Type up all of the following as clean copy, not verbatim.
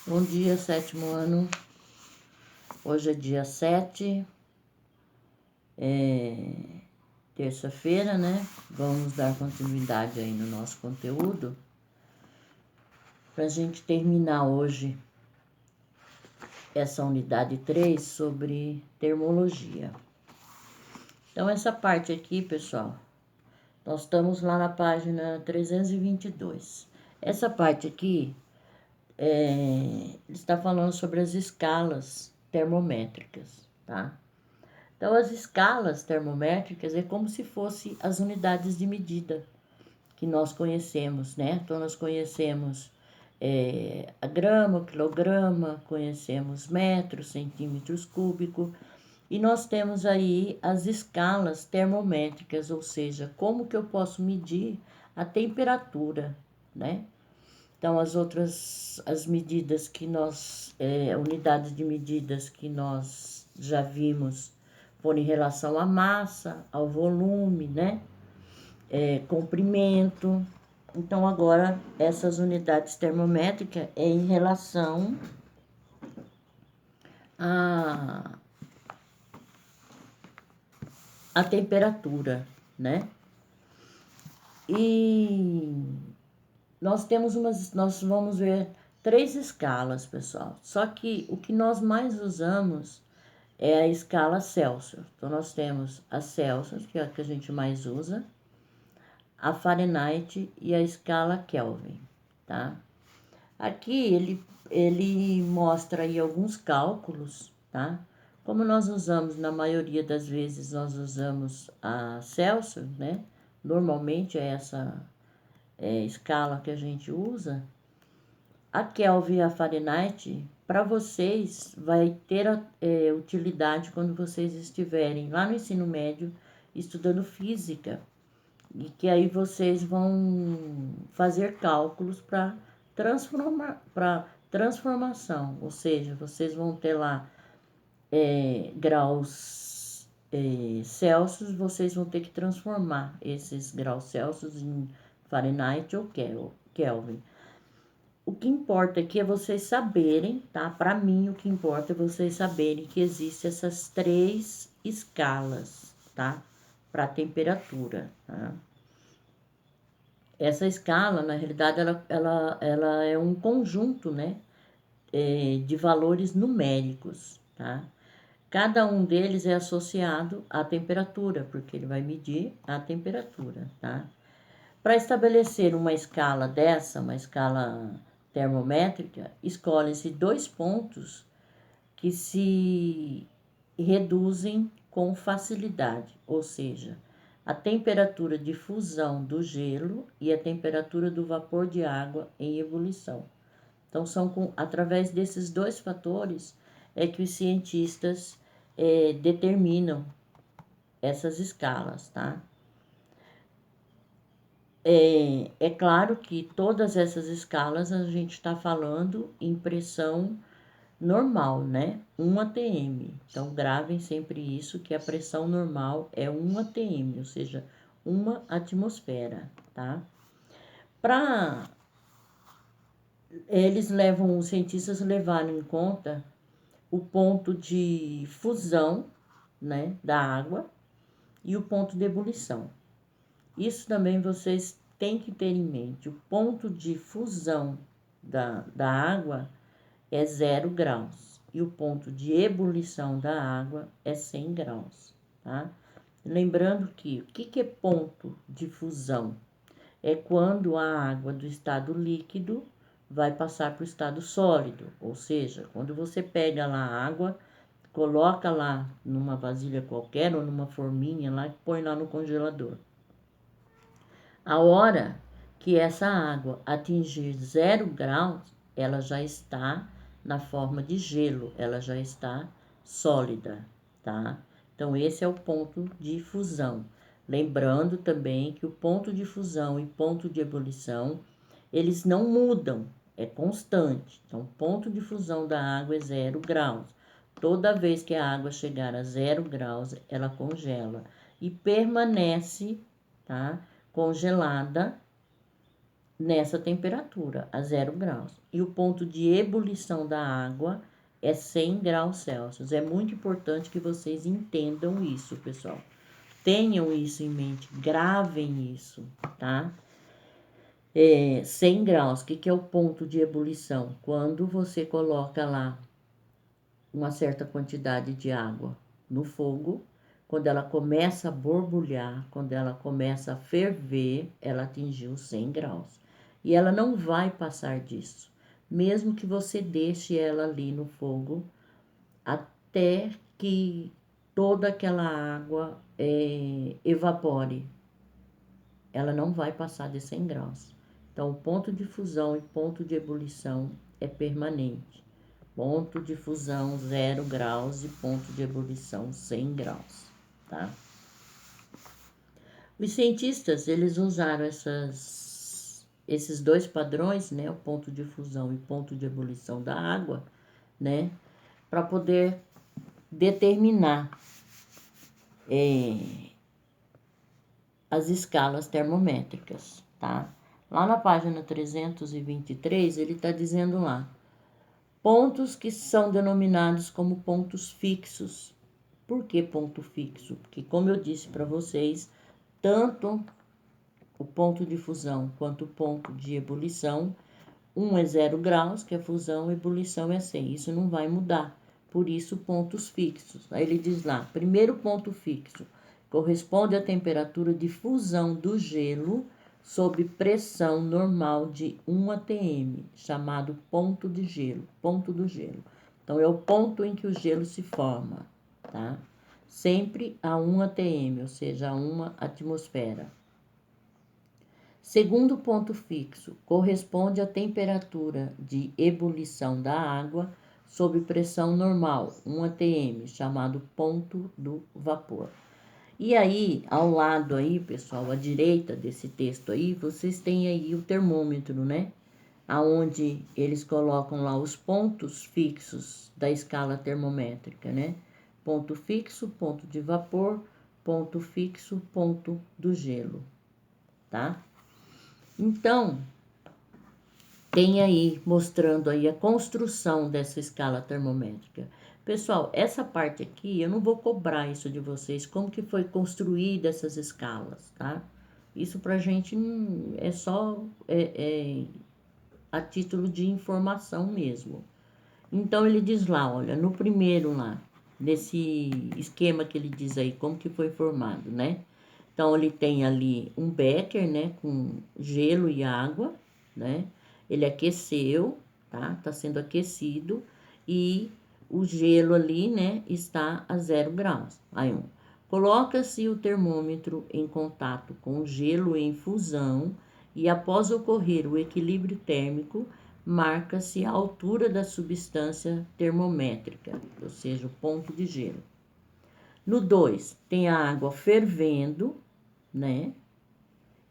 Bom dia, sétimo ano. Hoje é dia 7, terça-feira, né? Vamos dar continuidade aí no nosso conteúdo para a gente terminar hoje essa unidade 3 sobre termologia. Então, essa parte aqui, pessoal, nós estamos lá na página 322. Essa parte aqui está falando sobre as escalas termométricas, tá? Então, as escalas termométricas é como se fossem as unidades de medida que nós conhecemos, né? Então, nós conhecemos a grama, o quilograma, conhecemos metros, centímetros cúbicos, e nós temos aí as escalas termométricas, ou seja, como que eu posso medir a temperatura, né? Então, as medidas que nós, unidades de medidas que nós já vimos foram em relação à massa, ao volume, né? Comprimento. Então, agora, essas unidades termométricas é em relação à temperatura, né? E nós vamos ver 3 escalas, pessoal. Só que o que nós mais usamos é a escala Celsius. Então, nós temos a Celsius, que é a que a gente mais usa, a Fahrenheit e a escala Kelvin, tá? Aqui ele mostra aí alguns cálculos, tá? Como nós usamos, na maioria das vezes, nós usamos a Celsius, né? Normalmente é essa escala que a gente usa. A Kelvin e a Fahrenheit, para vocês, vai ter utilidade quando vocês estiverem lá no ensino médio estudando física, e que aí vocês vão fazer cálculos para transformação, ou seja, vocês vão ter lá graus Celsius, vocês vão ter que transformar esses graus Celsius em Fahrenheit ou Kelvin. O que importa aqui é vocês saberem, tá? Para mim, o que importa é vocês saberem que existem essas 3 escalas, tá? Para temperatura, tá? Essa escala, na realidade, ela é um conjunto, né? De valores numéricos, tá? Cada um deles é associado à temperatura, porque ele vai medir a temperatura, tá? Para estabelecer uma escala dessa, uma escala termométrica, escolhem-se 2 pontos que se reduzem com facilidade, ou seja, a temperatura de fusão do gelo e a temperatura do vapor de água em ebulição. Então, através desses 2 fatores é que os cientistas determinam essas escalas, tá? É claro que todas essas escalas a gente está falando em pressão normal, né? 1 atm. Então, gravem sempre isso, que a pressão normal é 1 atm, ou seja, 1 atmosfera, tá? Os cientistas levaram em conta o ponto de fusão, né, da água e o ponto de ebulição. Isso também vocês têm que ter em mente. O ponto de fusão da água é 0 graus e o ponto de ebulição da água é 100 graus, tá? Lembrando que o que é ponto de fusão? É quando a água do estado líquido vai passar para o estado sólido, ou seja, quando você pega lá a água, coloca lá numa vasilha qualquer ou numa forminha lá e põe lá no congelador. A hora que essa água atingir 0 graus, ela já está na forma de gelo, ela já está sólida, tá? Então, esse é o ponto de fusão. Lembrando também que o ponto de fusão e ponto de ebulição, eles não mudam, é constante. Então, o ponto de fusão da água é 0 graus. Toda vez que a água chegar a 0 graus, ela congela e permanece, tá? Congelada nessa temperatura, a 0 graus. E o ponto de ebulição da água é 100 graus Celsius. É muito importante que vocês entendam isso, pessoal. Tenham isso em mente, gravem isso, tá? 100 graus, o que é o ponto de ebulição? Quando você coloca lá uma certa quantidade de água no fogo, quando ela começa a borbulhar, quando ela começa a ferver, ela atingiu 100 graus. E ela não vai passar disso, mesmo que você deixe ela ali no fogo até que toda aquela água evapore. Ela não vai passar de 100 graus. Então, o ponto de fusão e ponto de ebulição é permanente. Ponto de fusão 0 graus e ponto de ebulição 100 graus, tá? Os cientistas, eles usaram esses dois padrões, né, o ponto de fusão e ponto de ebulição da água, né, para poder determinar as escalas termométricas, tá? Lá na página 323, ele está dizendo lá, pontos que são denominados como pontos fixos. Por que ponto fixo? Porque, como eu disse para vocês, tanto o ponto de fusão quanto o ponto de ebulição, um é 0 graus, que é fusão, ebulição é 100. Isso não vai mudar. Por isso, pontos fixos. Aí ele diz lá, primeiro ponto fixo, corresponde à temperatura de fusão do gelo sob pressão normal de 1 atm, chamado ponto de gelo, ponto do gelo. Então, é o ponto em que o gelo se forma, tá? Sempre a 1 atm, ou seja, a 1 atmosfera. Segundo ponto fixo, corresponde à temperatura de ebulição da água sob pressão normal, 1 atm, chamado ponto do vapor. E aí, ao lado aí, pessoal, à direita desse texto aí, vocês têm aí o termômetro, né? Aonde eles colocam lá os pontos fixos da escala termométrica, né? Ponto fixo, ponto de vapor, ponto fixo, ponto do gelo, tá? Então, tem aí, mostrando aí a construção dessa escala termométrica. Pessoal, essa parte aqui, eu não vou cobrar isso de vocês, como que foi construída essas escalas, tá? Isso pra gente é só a título de informação mesmo. Então, ele diz lá, olha, no primeiro lá, nesse esquema que ele diz aí, como que foi formado, né? Então, ele tem ali um becker, né, com gelo e água, né? Ele aqueceu, tá? Tá sendo aquecido e o gelo ali, né, está a 0 graus. Aí, coloca-se o termômetro em contato com o gelo em fusão e após ocorrer o equilíbrio térmico, marca-se a altura da substância termométrica, ou seja, o ponto de gelo. No 2, tem a água fervendo, né?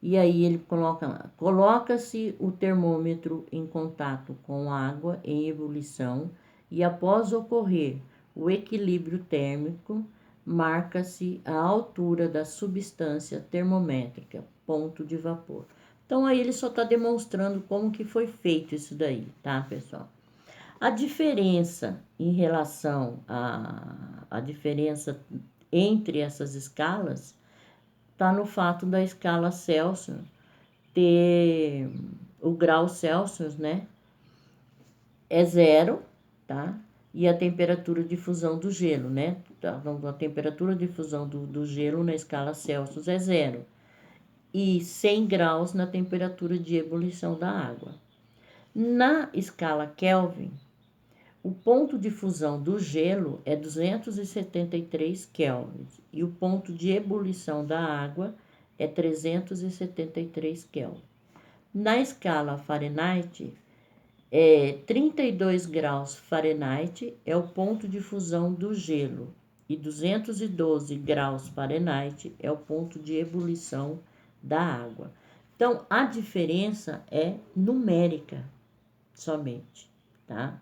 E aí ele coloca lá, coloca-se o termômetro em contato com água em ebulição e após ocorrer o equilíbrio térmico, marca-se a altura da substância termométrica, ponto de vapor. Então, aí ele só está demonstrando como que foi feito isso daí, tá, pessoal? A diferença em relação a diferença entre essas escalas está no fato da escala Celsius ter o grau Celsius, né? É 0, tá? E a temperatura de fusão do gelo, né? A temperatura de fusão do gelo na escala Celsius é 0. E 100 graus na temperatura de ebulição da água. Na escala Kelvin, o ponto de fusão do gelo é 273 Kelvin e o ponto de ebulição da água é 373 Kelvin. Na escala Fahrenheit, 32 graus Fahrenheit é o ponto de fusão do gelo e 212 graus Fahrenheit é o ponto de ebulição da água. Então, a diferença é numérica somente, tá?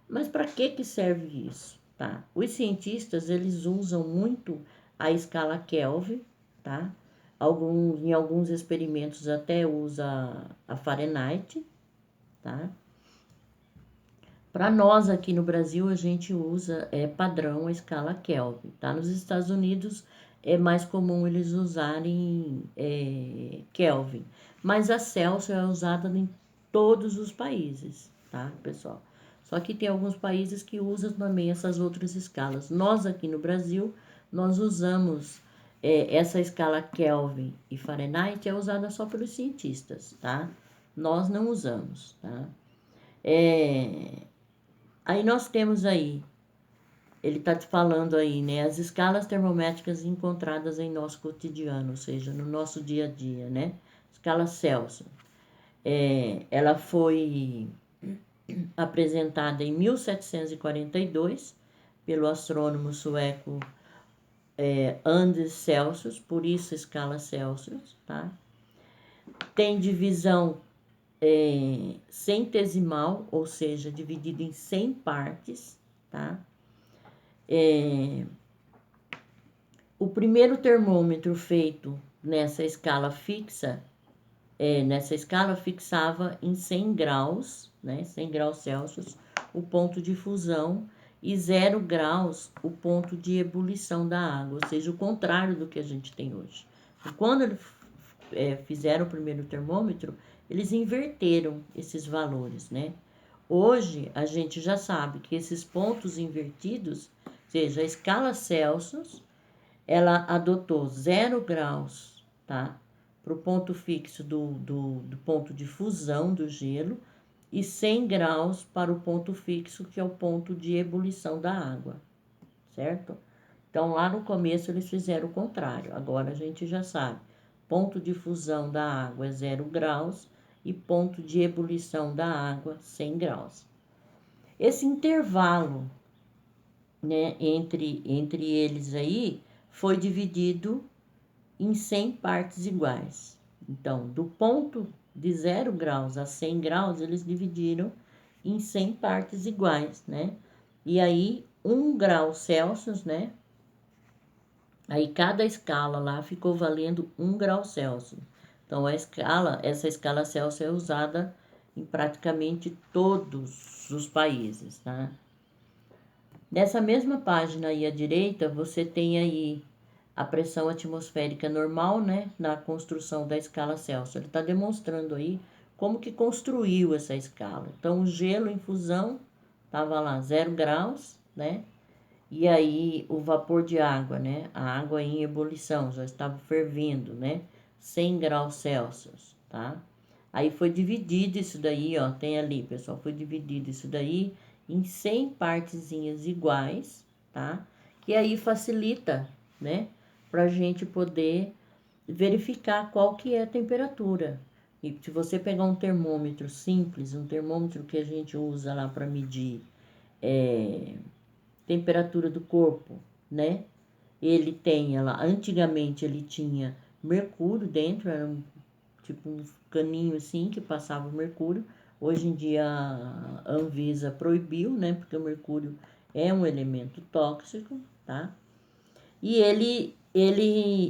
Mas para que serve isso, tá? Os cientistas, eles usam muito a escala Kelvin, tá? Em alguns experimentos até usa a Fahrenheit, tá? Para nós aqui no Brasil, a gente usa padrão a escala Kelvin, tá? Nos Estados Unidos é mais comum eles usarem Kelvin, mas a Celsius é usada em todos os países, tá, pessoal? Só que tem alguns países que usam também essas outras escalas. Nós aqui no Brasil, nós usamos essa escala Kelvin e Fahrenheit é usada só pelos cientistas, tá? Nós não usamos, tá? Aí nós temos aí, ele está te falando aí, né? As escalas termométricas encontradas em nosso cotidiano, ou seja, no nosso dia a dia, né? Escala Celsius. Ela foi apresentada em 1742 pelo astrônomo sueco Anders Celsius, por isso escala Celsius, tá? Tem divisão centesimal, ou seja, dividido em 100 partes, tá? O primeiro termômetro feito nessa escala fixa, nessa escala fixava em 100 graus, né, 100 graus Celsius, o ponto de fusão e 0 graus o ponto de ebulição da água, ou seja, o contrário do que a gente tem hoje. E quando eles fizeram o primeiro termômetro, eles inverteram esses valores, né? Hoje, a gente já sabe que esses pontos invertidos, ou seja, a escala Celsius, ela adotou 0 graus, tá? Para o ponto fixo do ponto de fusão do gelo e 100 graus para o ponto fixo, que é o ponto de ebulição da água, certo? Então, lá no começo eles fizeram o contrário, agora a gente já sabe. Ponto de fusão da água é 0 graus e ponto de ebulição da água 100 graus. Esse intervalo, né, entre eles aí foi dividido em 100 partes iguais. Então, do ponto de 0 graus a 100 graus, eles dividiram em 100 partes iguais, né? E aí, 1 grau Celsius, né? Aí, cada escala lá ficou valendo 1 grau Celsius. Então, essa escala Celsius é usada em praticamente todos os países, tá? Nessa mesma página aí à direita, você tem aí a pressão atmosférica normal, né, na construção da escala Celsius. Ele está demonstrando aí como que construiu essa escala. Então, o gelo em fusão estava lá 0 graus, né, e aí o vapor de água, né, a água em ebulição, já estava fervendo, né, 100 graus Celsius, tá? Aí foi dividido isso daí, ó, tem ali, pessoal, foi dividido isso daí em 100 partezinhas iguais, tá? Que aí facilita, né, para a gente poder verificar qual que é a temperatura. E se você pegar um termômetro simples, um termômetro que a gente usa lá para medir temperatura do corpo, né? Ele tem, antigamente ele tinha mercúrio dentro, era tipo um caninho assim que passava o mercúrio. Hoje em dia a Anvisa proibiu, né? Porque o mercúrio é um elemento tóxico, tá? E ele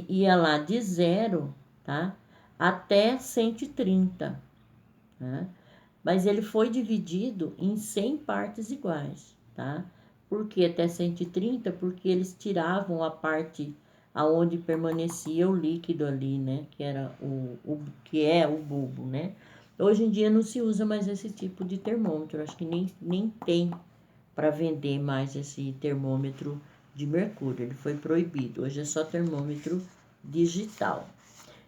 ia lá de 0, tá? Até 130, né? Mas ele foi dividido em 100 partes iguais, tá? Por que até 130? Porque eles tiravam a parte aonde permanecia o líquido ali, né? Que era que é o bulbo, né? Hoje em dia não se usa mais esse tipo de termômetro. Acho que nem tem para vender mais esse termômetro de mercúrio. Ele foi proibido. Hoje é só termômetro digital.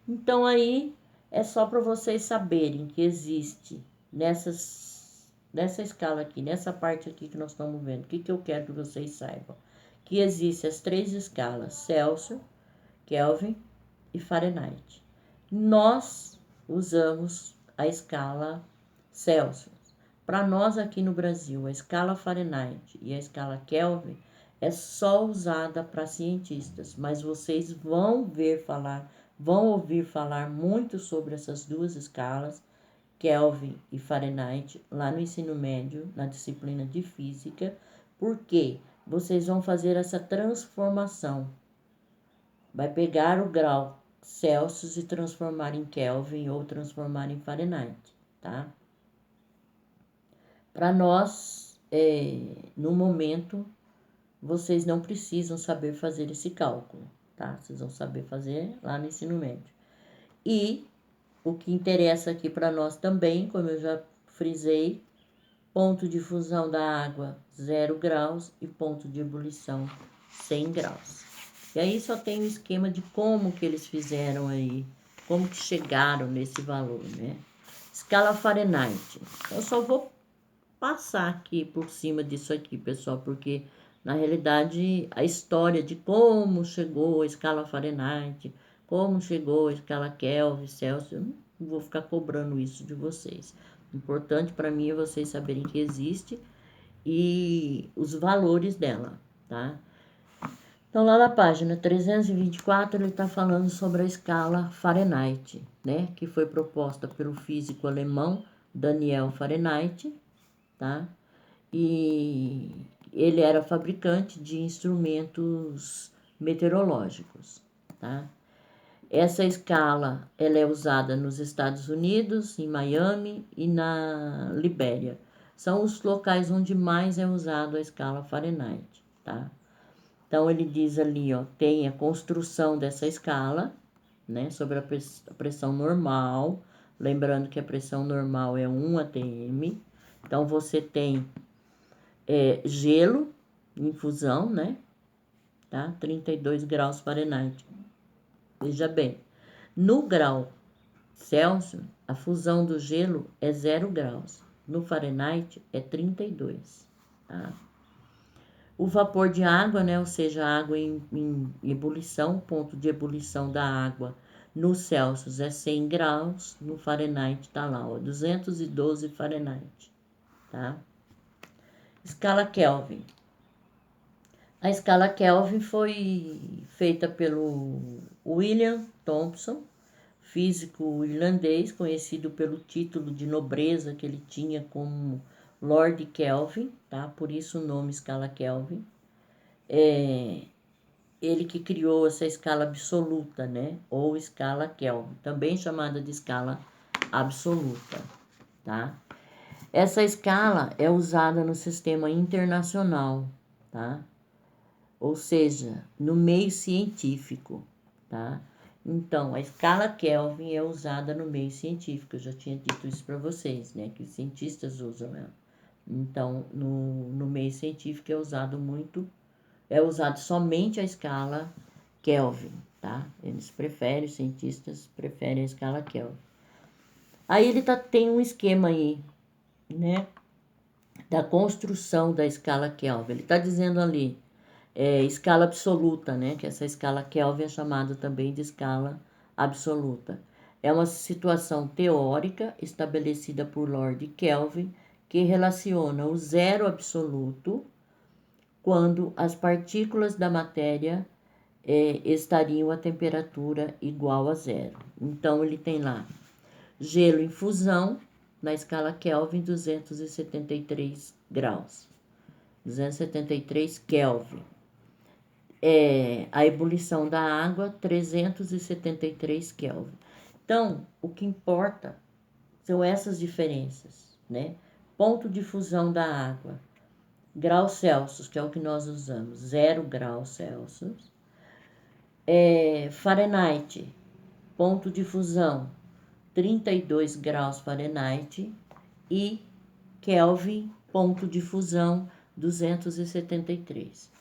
Então aí é só para vocês saberem que existe nessa escala aqui, nessa parte aqui que nós estamos vendo. O que eu quero que vocês saibam? Que existem as 3 escalas, Celsius, Kelvin e Fahrenheit. Nós usamos a escala Celsius. Para nós aqui no Brasil, a escala Fahrenheit e a escala Kelvin é só usada para cientistas, mas vocês vão ouvir falar muito sobre essas duas escalas, Kelvin e Fahrenheit, lá no ensino médio, na disciplina de física, porque vocês vão fazer essa transformação. Vai pegar o grau Celsius e transformar em Kelvin ou transformar em Fahrenheit, tá? Para nós, no momento, vocês não precisam saber fazer esse cálculo, tá? Vocês vão saber fazer lá no ensino médio. E o que interessa aqui para nós também, como eu já frisei, ponto de fusão da água 0 graus e ponto de ebulição 100 graus. E aí só tem o esquema de como que eles fizeram aí, como que chegaram nesse valor, né? Escala Fahrenheit. Eu só vou passar aqui por cima disso aqui, pessoal, porque na realidade a história de como chegou a escala Fahrenheit, como chegou a escala Kelvin, Celsius, eu não vou ficar cobrando isso de vocês. O importante para mim é vocês saberem que existe e os valores dela, tá? Então, lá na página 324, ele está falando sobre a escala Fahrenheit, né? Que foi proposta pelo físico alemão Daniel Fahrenheit, tá? E ele era fabricante de instrumentos meteorológicos, tá? Essa escala, ela é usada nos Estados Unidos, em Miami e na Libéria. São os locais onde mais é usado a escala Fahrenheit, tá? Então, ele diz ali, ó, tem a construção dessa escala, né, sobre a pressão normal. Lembrando que a pressão normal é 1 atm. Então, você tem gelo em fusão, né, tá? 32 graus Fahrenheit. Veja bem, no grau Celsius, a fusão do gelo é 0 graus. No Fahrenheit, é 32, tá? O vapor de água, né, ou seja, a água em ebulição, ponto de ebulição da água no Celsius é 100 graus, no Fahrenheit tá lá, ó, 212 Fahrenheit, tá? Escala Kelvin. A escala Kelvin foi feita pelo William Thomson, físico irlandês, conhecido pelo título de nobreza que ele tinha como Lord Kelvin, tá? Por isso o nome escala Kelvin. Ele que criou essa escala absoluta, né? Ou escala Kelvin, também chamada de escala absoluta, tá? Essa escala é usada no sistema internacional, tá? Ou seja, no meio científico, tá? Então, a escala Kelvin é usada no meio científico. Eu já tinha dito isso para vocês, né? Que os cientistas usam ela. Então, no meio científico é usado somente a escala Kelvin, tá? Eles preferem, os cientistas preferem a escala Kelvin. Aí ele tem um esquema aí, né? Da construção da escala Kelvin. Ele está dizendo ali, escala absoluta, né? Que essa escala Kelvin é chamada também de escala absoluta. É uma situação teórica estabelecida por Lord Kelvin que relaciona o zero absoluto quando as partículas da matéria estariam a temperatura igual a zero. Então, ele tem lá gelo em fusão, na escala Kelvin, 273 graus. 273 Kelvin. A ebulição da água, 373 Kelvin. Então, o que importa são essas diferenças, né? Ponto de fusão da água, graus Celsius, que é o que nós usamos, 0 graus Celsius. Fahrenheit, ponto de fusão, 32 graus Fahrenheit. E Kelvin, ponto de fusão, 273.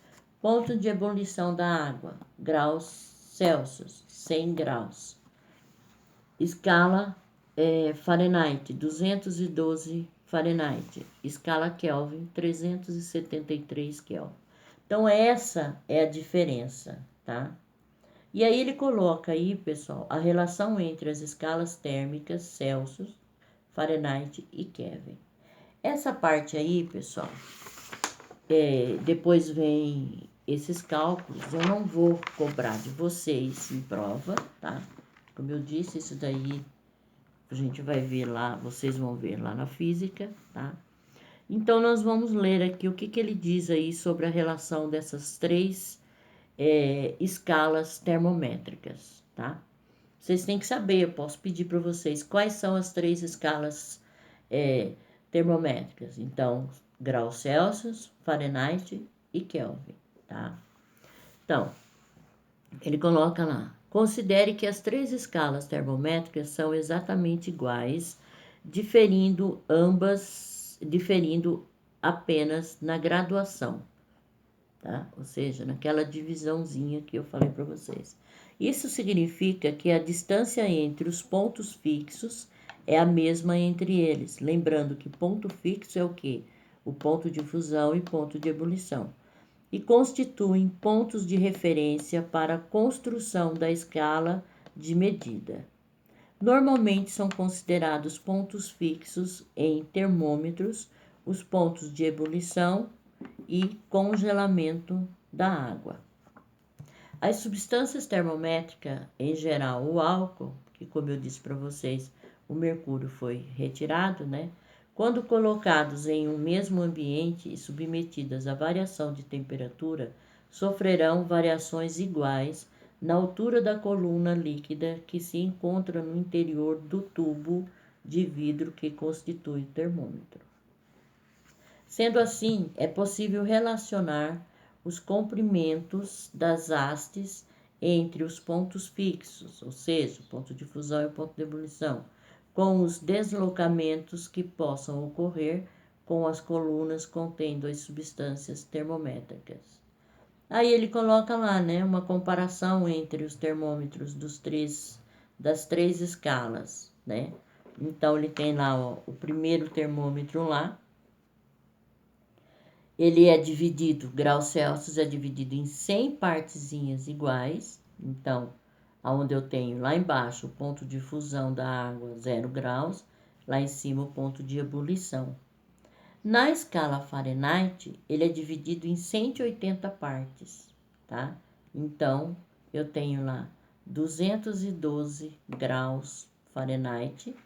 Ponto de ebulição da água, graus Celsius, 100 graus. Escala Fahrenheit, 212 Fahrenheit. Escala Kelvin, 373 Kelvin. Então, essa é a diferença, tá? E aí ele coloca aí, pessoal, a relação entre as escalas térmicas Celsius, Fahrenheit e Kelvin. Essa parte aí, pessoal, depois vem esses cálculos. Eu não vou cobrar de vocês em prova, tá? Como eu disse, isso daí a gente vai ver lá, vocês vão ver lá na física, tá? Então, nós vamos ler aqui o que ele diz aí sobre a relação dessas três escalas termométricas, tá? vocês têm que saber, eu posso pedir para vocês quais são as 3 escalas termométricas. Então, graus Celsius, Fahrenheit e Kelvin, tá? Então, ele coloca lá: considere que as 3 escalas termométricas são exatamente iguais, diferindo apenas na graduação, tá? Ou seja, naquela divisãozinha que eu falei para vocês. Isso significa que a distância entre os pontos fixos é a mesma entre eles. Lembrando que ponto fixo é o quê? O ponto de fusão e ponto de ebulição. E constituem pontos de referência para a construção da escala de medida. Normalmente são considerados pontos fixos em termômetros os pontos de ebulição e congelamento da água. As substâncias termométricas, em geral o álcool, que como eu disse para vocês, o mercúrio foi retirado, né? Quando colocados em um mesmo ambiente e submetidas à variação de temperatura, sofrerão variações iguais na altura da coluna líquida que se encontra no interior do tubo de vidro que constitui o termômetro. Sendo assim, é possível relacionar os comprimentos das hastes entre os pontos fixos, ou seja, o ponto de fusão e o ponto de ebulição, com os deslocamentos que possam ocorrer com as colunas contendo as substâncias termométricas. Aí ele coloca lá, né, uma comparação entre os termômetros das 3 escalas, né? Então ele tem lá, ó, o primeiro termômetro lá. Ele é dividido, graus Celsius é dividido em 100 partezinhas iguais. Então, aonde eu tenho lá embaixo o ponto de fusão da água, 0 graus, lá em cima o ponto de ebulição. Na escala Fahrenheit, ele é dividido em 180 partes, tá? Então, eu tenho lá 212 graus Fahrenheit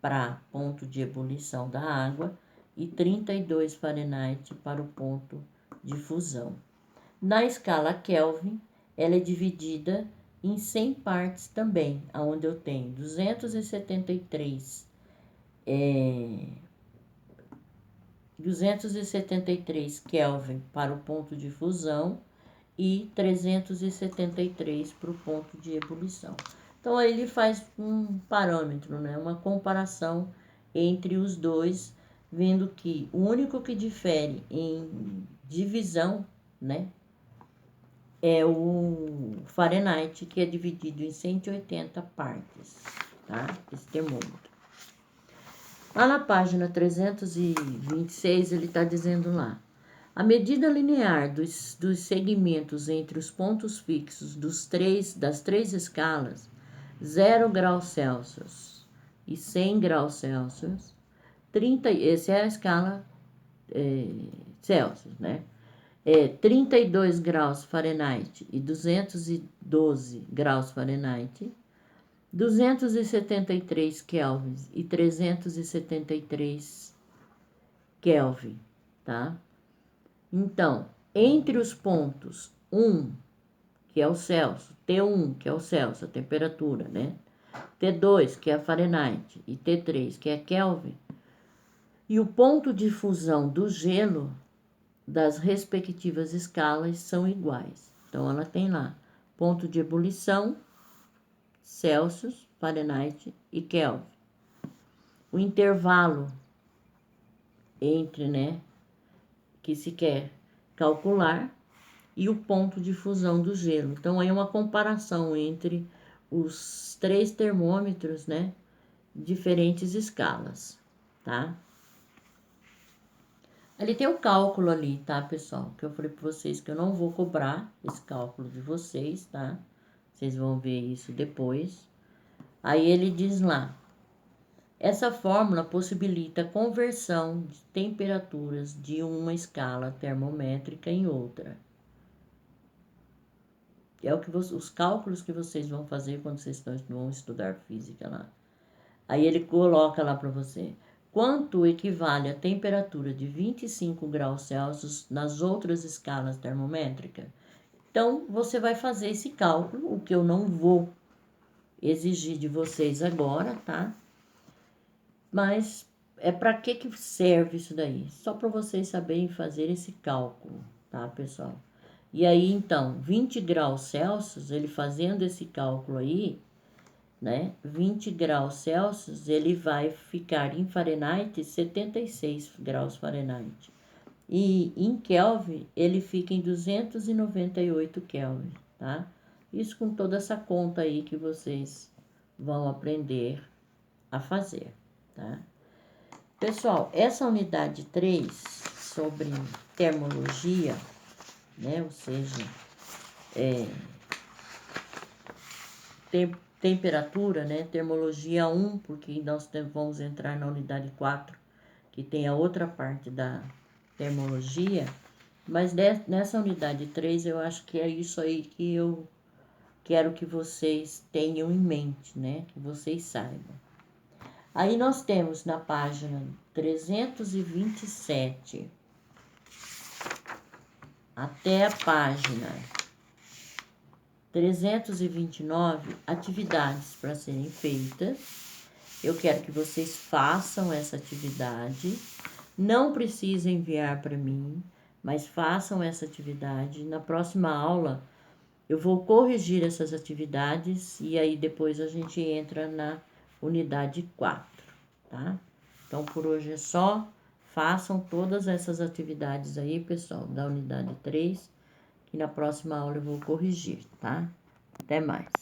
para ponto de ebulição da água e 32 Fahrenheit para o ponto de fusão. Na escala Kelvin, ela é dividida em 100 partes também, onde eu tenho 273 Kelvin para o ponto de fusão e 373 para o ponto de ebulição. Então, aí ele faz um parâmetro, né? Uma comparação entre os dois, vendo que o único que difere em divisão, né, é o Fahrenheit, que é dividido em 180 partes, tá? Esse termômetro. Lá na página 326, ele está dizendo lá: a medida linear dos segmentos entre os pontos fixos das 3 escalas, 0 graus Celsius e 100 graus Celsius, essa é a escala Celsius, né? 32 graus Fahrenheit e 212 graus Fahrenheit, 273 Kelvin e 373 Kelvin, tá? Então, entre os pontos 1, que é o Celsius, T1, que é o Celsius, a temperatura, né? T2, que é a Fahrenheit, e T3, que é Kelvin, e o ponto de fusão do gelo das respectivas escalas são iguais. Então, ela tem lá ponto de ebulição, Celsius, Fahrenheit e Kelvin. O intervalo entre, né, que se quer calcular, e o ponto de fusão do gelo. Então, aí é uma comparação entre os 3 termômetros, né, diferentes escalas, tá? Ali tem o cálculo ali, tá, pessoal? Que eu falei para vocês que eu não vou cobrar esse cálculo de vocês, tá? Vocês vão ver isso depois. Aí ele diz lá: essa fórmula possibilita a conversão de temperaturas de uma escala termométrica em outra. É o que os cálculos que vocês vão fazer quando vocês vão estudar física lá. Aí ele coloca lá para você: quanto equivale a temperatura de 25 graus Celsius nas outras escalas termométricas? Então, você vai fazer esse cálculo, o que eu não vou exigir de vocês agora, tá? Mas é para que serve isso daí? Só para vocês saberem fazer esse cálculo, tá, pessoal? E aí, então, 20 graus Celsius, ele fazendo esse cálculo aí, né? 20 graus Celsius, ele vai ficar em Fahrenheit 76 graus Fahrenheit. E em Kelvin, ele fica em 298 Kelvin, tá? Isso com toda essa conta aí que vocês vão aprender a fazer, tá? Pessoal, essa unidade 3 sobre termologia, né? Ou seja, temperatura, né? Termologia 1, porque nós vamos entrar na unidade 4, que tem a outra parte da termologia. Mas nessa unidade 3, eu acho que é isso aí que eu quero que vocês tenham em mente, né? Que vocês saibam. Aí nós temos na página 327 até a página 329 atividades para serem feitas. Eu quero que vocês façam essa atividade. Não precisa enviar para mim, mas façam essa atividade. Na próxima aula eu vou corrigir essas atividades e aí depois a gente entra na unidade 4, tá? Então por hoje é só. Façam todas essas atividades aí, pessoal, da unidade 3, que na próxima aula eu vou corrigir, tá? Até mais.